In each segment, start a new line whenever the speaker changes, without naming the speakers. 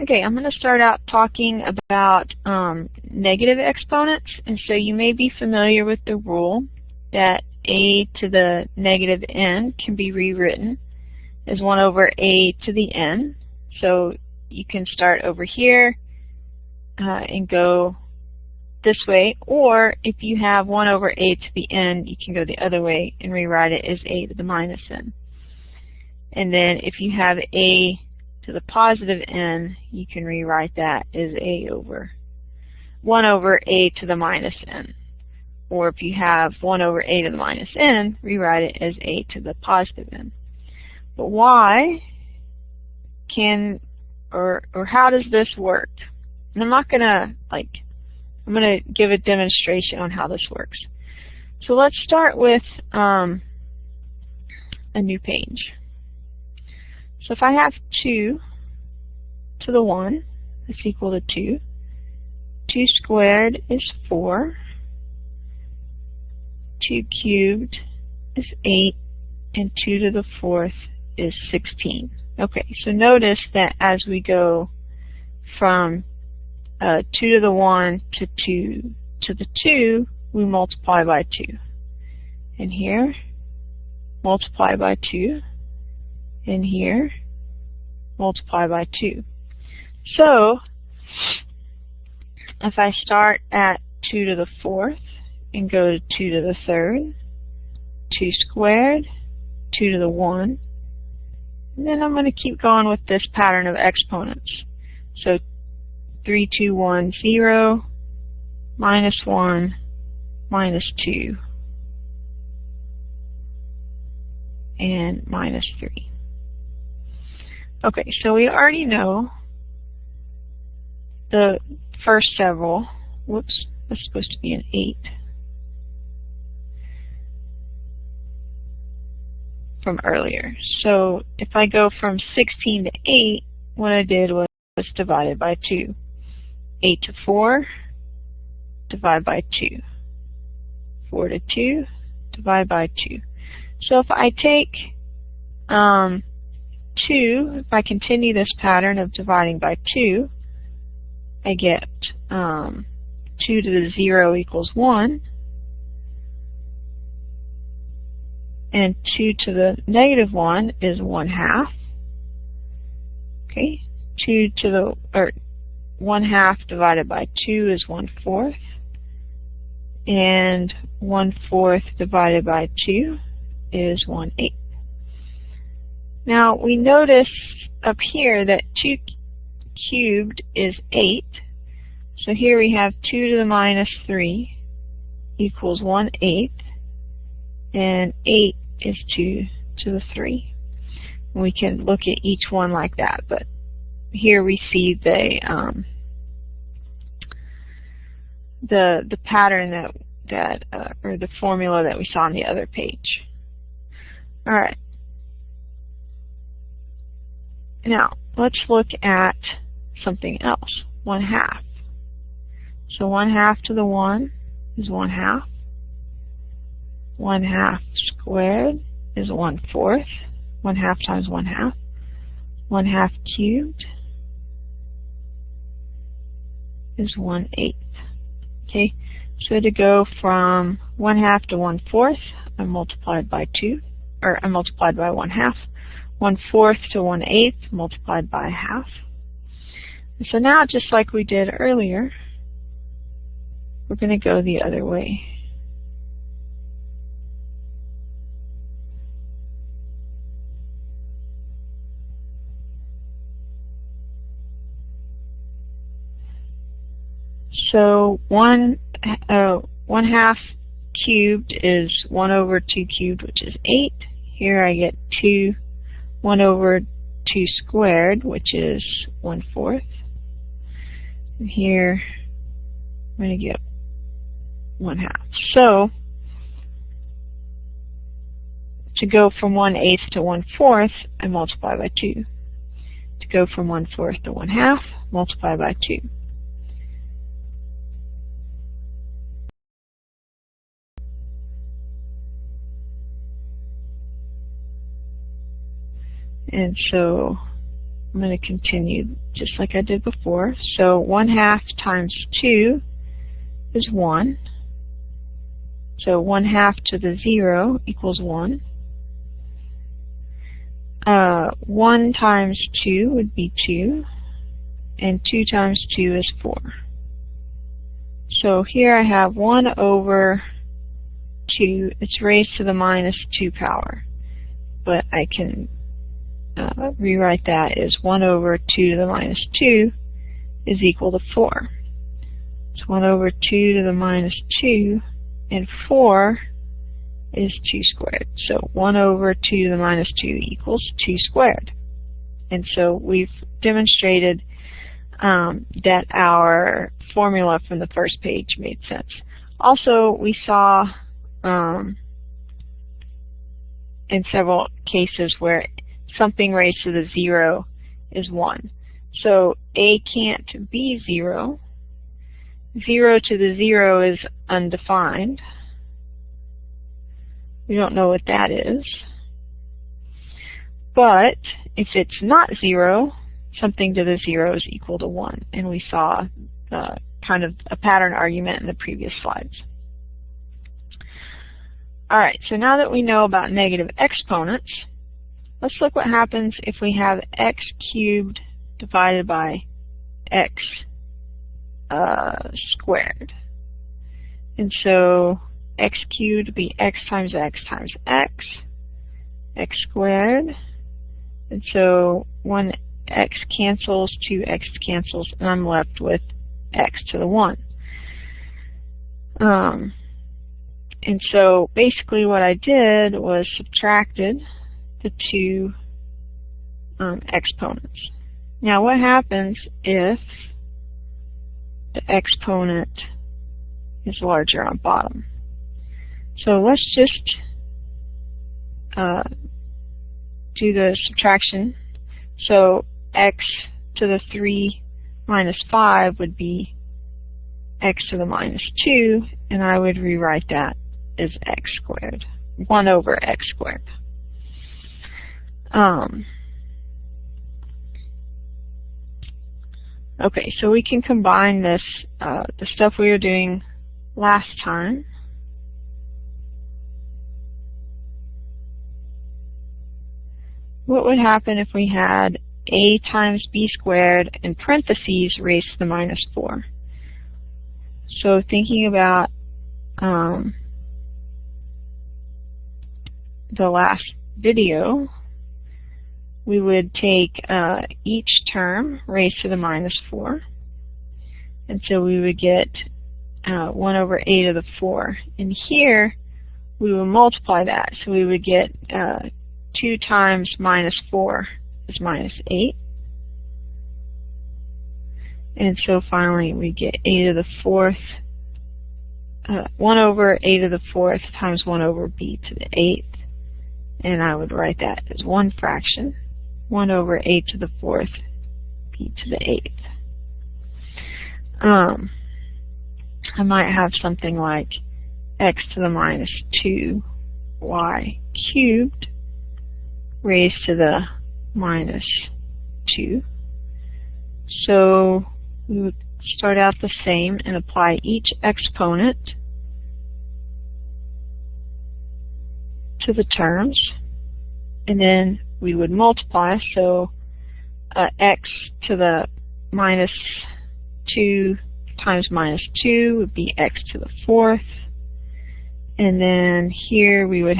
Okay, I'm going to start out talking about negative exponents. And so you may be familiar with the rule that a to the negative n can be rewritten as 1 over a to the n. So you can start over here and go this way, or if you have 1 over a to the n, you can go the other way and rewrite it as a to the minus n. And then if you have a to the positive n, you can rewrite that as a over 1 over a to the minus n. Or if you have 1 over a to the minus n, rewrite it as a to the positive n. But why can, or how does this work? And I'm not going to, I'm going to give a demonstration on how this works. So let's start with a new page. So if I have 2 to the 1, that's equal to 2. 2 squared is 4. 2 cubed is 8. And 2 to the 4th is 16. Okay, so notice that as we go from 2 to the 1 to 2 to the 2, we multiply by 2. And here, multiply by 2. And here, multiply by 2. So, if I start at 2 to the 4th and go to 2 to the 3rd, 2 squared, 2 to the 1, and then I'm going to keep going with this pattern of exponents. So 3, 2, 1, 0, minus 1, minus 2, and minus 3. Okay, so we already know the first several. Whoops, that's supposed to be an 8. From earlier. So if I go from 16 to 8, what I did was divided by 2. 8 to 4, divide by 2. 4 to 2, divide by 2. So if I take 2, if I continue this pattern of dividing by 2, I get 2 to the 0 equals 1. And 2 to the negative 1 is 1/2. Okay, 2 to the, or 1/2 divided by 2 is 1/4. And 1/4 divided by 2 is 1/8. Now we notice up here that 2 cubed is 8. So here we have 2 to the minus 3 equals 1/8. And 8 is 2 to the 3. We can look at each one like that, but here we see the pattern or the formula that we saw on the other page. All right. Now let's look at something else. 1/2. So 1/2 to the 1 is 1/2. 1/2 squared is 1/4. 1/2 times 1/2. 1/2 cubed is 1/8. Okay, so to go from 1/2 to 1/4, I multiplied by 2, or I multiplied by 1/2. 1/4 to 1/8 multiplied by 1/2. And so now, just like we did earlier, we're going to go the other way. So 1/2 cubed is 1 over 2 cubed, which is 8. Here I get 1 over 2 squared, which is 1/4. And here I'm going to get 1/2. So to go from 1/8 to 1/4, I multiply by 2. To go from 1/4 to 1/2, multiply by 2. And so I'm going to continue just like I did before. So 1/2 times 2 is 1. So 1/2 to the 0 equals 1. 1 times 2 would be 2. And 2 times 2 is 4. So here I have 1 over 2. It's raised to the minus 2 power. But I can rewrite that as 1 over 2 to the minus 2 is equal to 4. It's 1 over 2 to the minus 2, and 4 is 2 squared. So 1 over 2 to the minus 2 equals 2 squared. And so we've demonstrated that our formula from the first page made sense. Also, we saw in several cases where something raised to the 0 is 1. So A can't be 0. 0 to the 0 is undefined. We don't know what that is. But if it's not 0, something to the 0 is equal to 1. And we saw kind of a pattern argument in the previous slides. Alright, so now that we know about negative exponents, let's look what happens if we have x cubed divided by x squared. And so x cubed would be x times x times x squared. And so when x cancels, 2x cancels, and I'm left with x to the 1. And so basically what I did was subtracted the two exponents. Now what happens if the exponent is larger on bottom? So let's just do the subtraction. So x to the 3 minus 5 would be x to the minus 2, and I would rewrite that as x squared, 1 over x squared. Okay, so we can combine this, the stuff we were doing last time. What would happen if we had a times b squared in parentheses raised to the minus 4? So thinking about the last video, we would take each term raised to the minus 4. And so we would get 1 over a to the 4. And here we would multiply that. So we would get 2 times minus 4 is minus 8. And so finally we get a to the 4th, 1 over a to the 4th times 1 over b to the 8th. And I would write that as one fraction, 1 over a to the 4th, b to the 8th. I might have something like x to the minus 2 y cubed raised to the minus 2. So we would start out the same and apply each exponent to the terms, and then we would multiply. So x to the minus 2 times minus 2 would be x to the 4th, and then here we would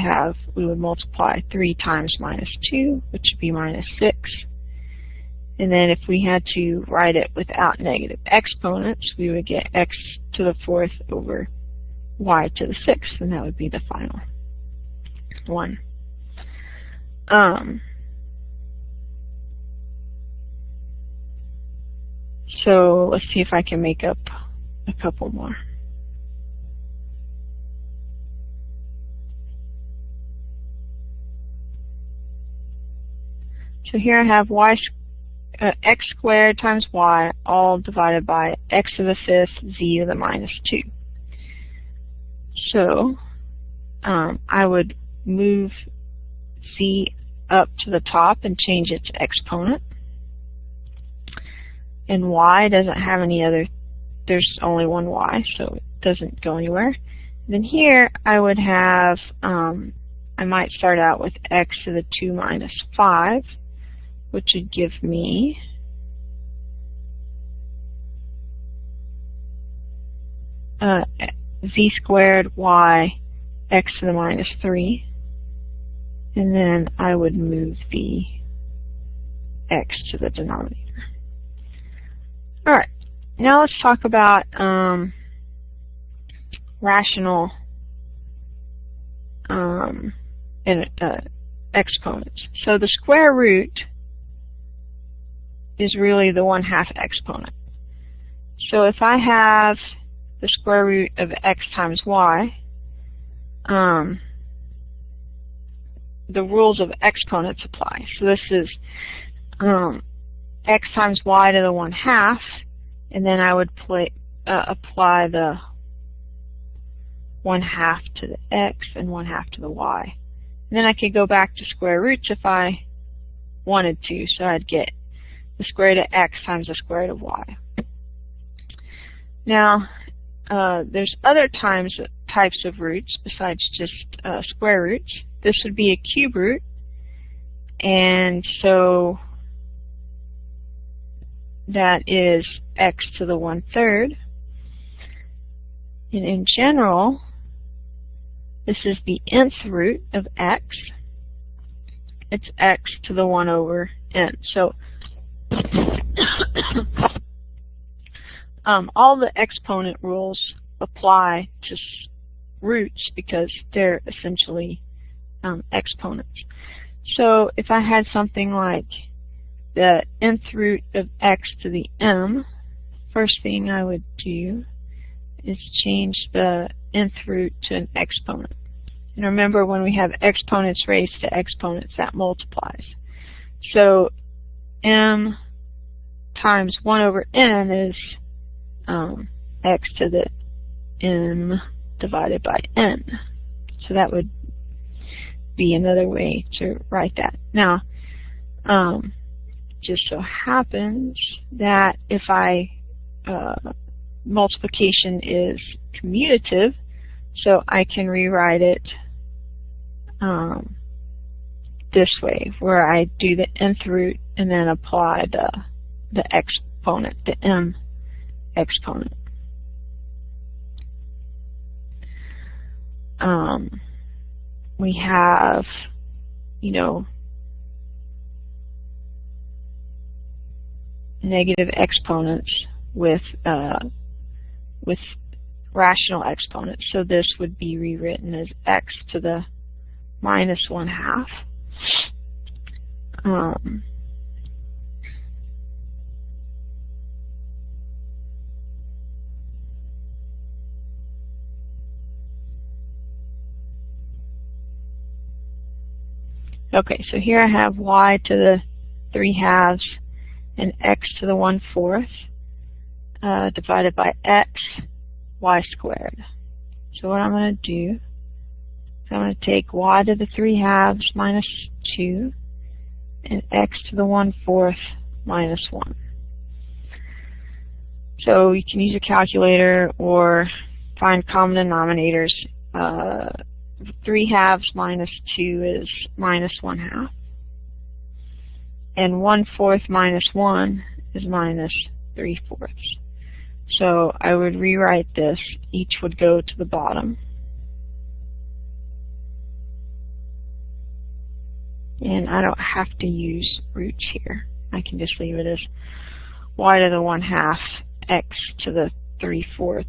multiply 3 times minus 2, which would be minus 6. And then if we had to write it without negative exponents, we would get x to the 4th over y to the 6th, and that would be the final one. So let's see if I can make up a couple more. So here I have x squared times y all divided by x to the 5th z to the minus 2. So I would move z up to the top and change its exponent. and y doesn't have any other, there's only one y, so it doesn't go anywhere. Then here I would have, I might start out with x to the 2 minus 5, which would give me z squared y x to the minus 3, and then I would move the x to the denominator. Alright, now let's talk about rational exponents. So the square root is really the 1/2 exponent. So if I have the square root of x times y, the rules of exponents apply. So this is x times y to the 1/2, and then I would apply the 1/2 to the x and 1/2 to the y. And then I could go back to square roots if I wanted to, so I'd get the square root of x times the square root of y. Now, there's other types of roots besides just square roots. This would be a cube root, and so that is x to the 1/3. And in general, this is the nth root of x. It's x to the 1/n. So all the exponent rules apply to roots because they're essentially exponents. So if I had something like the nth root of x to the m, first thing I would do is change the nth root to an exponent. And remember, when we have exponents raised to exponents, that multiplies. So m times 1/n is x to the m divided by n. So that would be another way to write that. Now, just so happens that if multiplication is commutative, so I can rewrite it this way, where I do the nth root and then apply the exponent, the m exponent. We have, negative exponents with rational exponents. So this would be rewritten as x to the minus 1/2. Okay, so here I have y to the 3/2 and x to the 1/4 divided by x, y squared. So what I'm going to do is I'm going to take y to the 3/2 minus 2 and x to the 1/4 minus 1. So you can use a calculator or find common denominators. 3/2 minus 2 is minus 1/2. And 1/4 minus 1 is minus 3/4. So I would rewrite this. Each would go to the bottom. And I don't have to use roots here. I can just leave it as y to the 1/2 x to the 3/4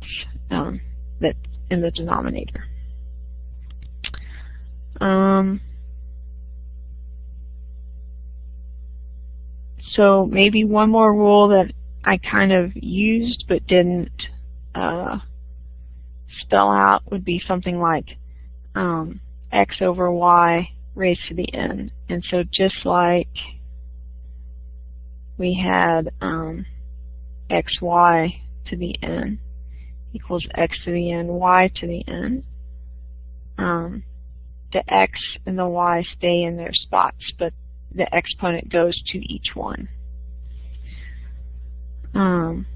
that's in the denominator. So maybe one more rule that I kind of used but didn't spell out would be something like x over y raised to the n. And so just like we had xy to the n equals x to the n, y to the n, the x and the y stay in their spots, but the exponent goes to each one. One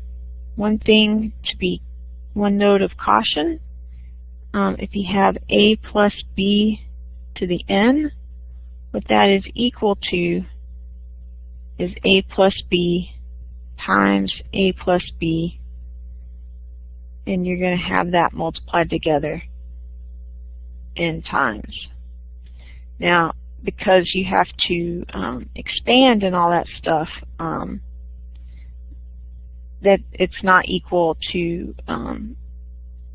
note of caution, if you have a plus b to the n, what that is equal to is a plus b times a plus b, and you're going to have that multiplied together n times. Now, because you have to expand and all that stuff, that it's not equal to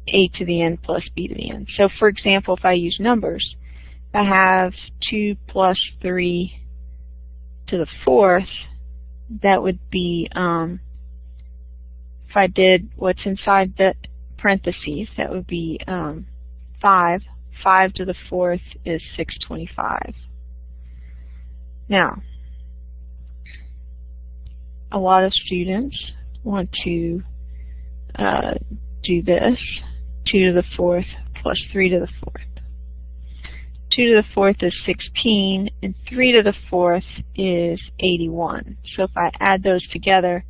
a to the n plus b to the n. So for example, if I use numbers, if I have 2 plus 3 to the 4th, that would be, if I did what's inside the parentheses, that would be 5. 5 to the 4th is 625. Now, a lot of students want to do this, 2 to the 4th plus 3 to the 4th. 2 to the 4th is 16, and 3 to the 4th is 81. So if I add those together,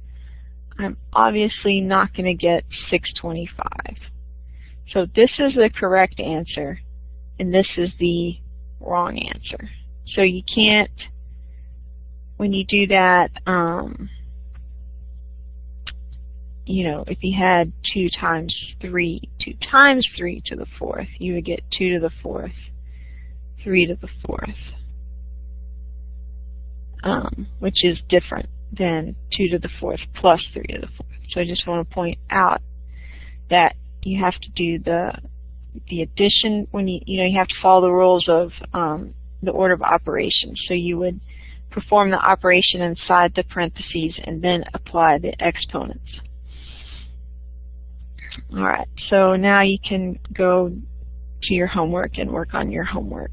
I'm obviously not going to get 625. So this is the correct answer, and this is the wrong answer. So you can't, when you do that, you know, if you had 2 times 3 to the 4th, you would get 2 to the 4th, 3 to the 4th, which is different than 2 to the 4th plus 3 to the 4th. So I just want to point out that you have to do the addition when you have to follow the rules of the order of operations. So you would perform the operation inside the parentheses and then apply the exponents. All right, so now you can go to your homework and work on your homework.